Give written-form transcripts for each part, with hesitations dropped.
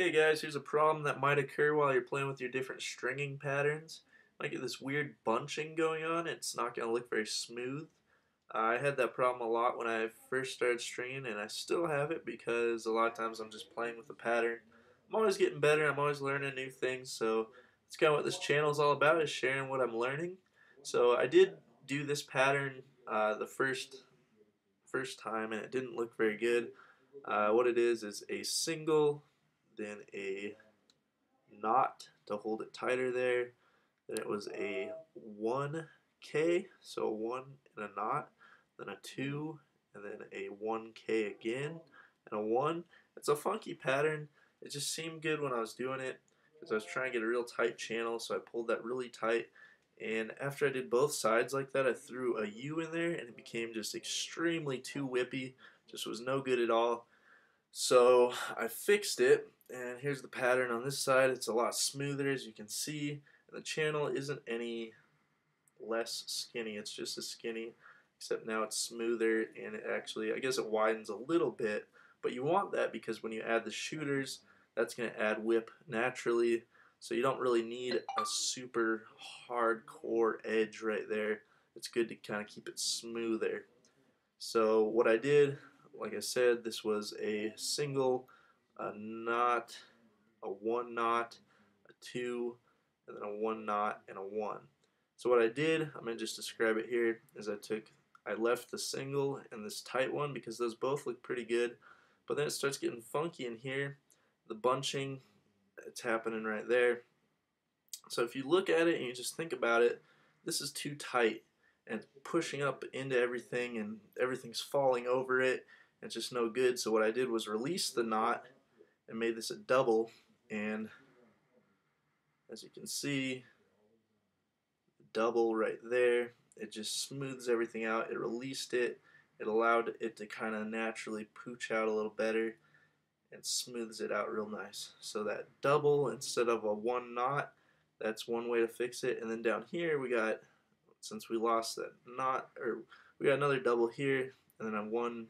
Okay guys, here's a problem that might occur while you're playing with your different stringing patterns. You might get this weird bunching going on. It's not going to look very smooth. I had that problem a lot when I first started stringing, and I still have it because a lot of times I'm just playing with the pattern. I'm always getting better. I'm always learning new things. So that's kind of what this channel is all about, is sharing what I'm learning. So I did do this pattern the first time, and it didn't look very good. What it is a single, then a knot to hold it tighter there. Then it was a 1K, so a 1 and a knot, then a 2, and then a 1K again, and a 1. It's a funky pattern. It just seemed good when I was doing it because I was trying to get a real tight channel, so I pulled that really tight. And after I did both sides like that, I threw a U in there, and it became just extremely too whippy. Just was no good at all. So I fixed it, and here's the pattern on this side. It's a lot smoother, as you can see, and the channel isn't any less skinny. It's just as skinny, except now it's smoother, and it actually, I guess it widens a little bit, but you want that because when you add the shooters, that's going to add whip naturally, so you don't really need a super hardcore edge right there. It's good to kind of keep it smoother. So what I did, like I said, this was a single, a knot, a 1 knot, a 2, and then a 1 knot, and a 1. So what I did, I'm going to just describe it here, is I left the single and this tight one because those both look pretty good, but then it starts getting funky in here. The bunching, it's happening right there. So if you look at it and you just think about it, this is too tight and pushing up into everything, and everything's falling over it. It's just no good. So what I did was release the knot and made this a double, and as you can see, double right there, it just smooths everything out. It released it. It allowed it to kind of naturally pooch out a little better and smooths it out real nice. So that double instead of a 1 knot, that's one way to fix it. And then down here we got, since we lost that knot, or we got another double here, and then a 1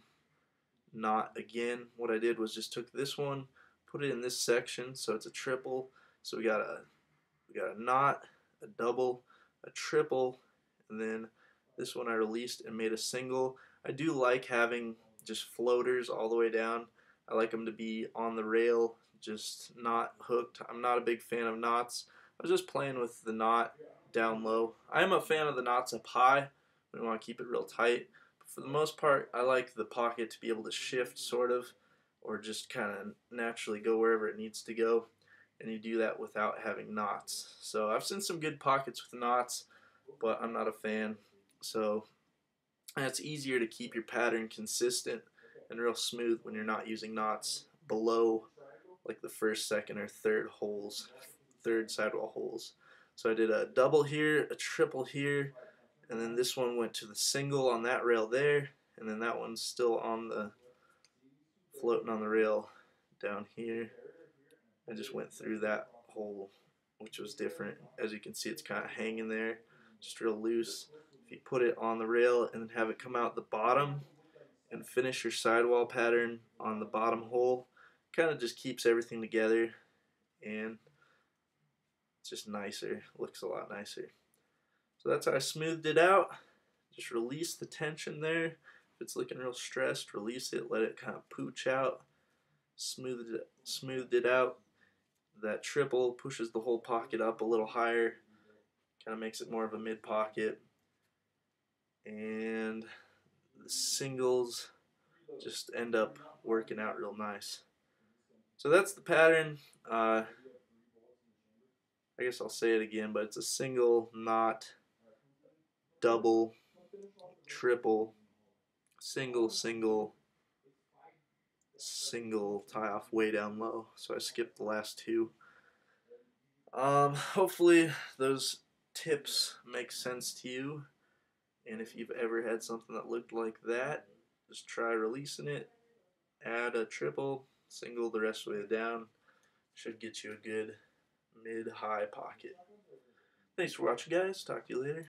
knot again. What I did was just took this one, put it in this section, so it's a triple. So we got a knot, a double, a triple, and then this one I released and made a single. I do like having just floaters all the way down. I like them to be on the rail, just not hooked. I'm not a big fan of knots. I was just playing with the knot down low. I am a fan of the knots up high. We want to keep it real tight. But for the most part, I like the pocket to be able to shift, sort of, or just kind of naturally go wherever it needs to go. And you do that without having knots. So I've seen some good pockets with knots, but I'm not a fan. So it's easier to keep your pattern consistent and real smooth when you're not using knots below like the first, second, or third holes, third sidewall holes. So I did a double here, a triple here, and then this one went to the single on that rail there, and then that one's still on the floating on the rail down here. I just went through that hole, which was different. As you can see, it's kind of hanging there, just real loose. If you put it on the rail and then have it come out the bottom and finish your sidewall pattern on the bottom hole, kind of just keeps everything together, and it's just nicer, looks a lot nicer. So that's how I smoothed it out. Just release the tension there. If it's looking real stressed, release it, let it kind of pooch out. Smoothed it out. That triple pushes the whole pocket up a little higher, kind of makes it more of a mid pocket, and the singles just end up working out real nice. So that's the pattern. I guess I'll say it again, but it's a single, knot, double, triple, single, single, single, tie off way down low. So I skipped the last two. Hopefully those tips make sense to you, and if you've ever had something that looked like that, just try releasing it, add a triple, single the rest of the way down. Should get you a good mid-high pocket. Thanks for watching, guys. Talk to you later.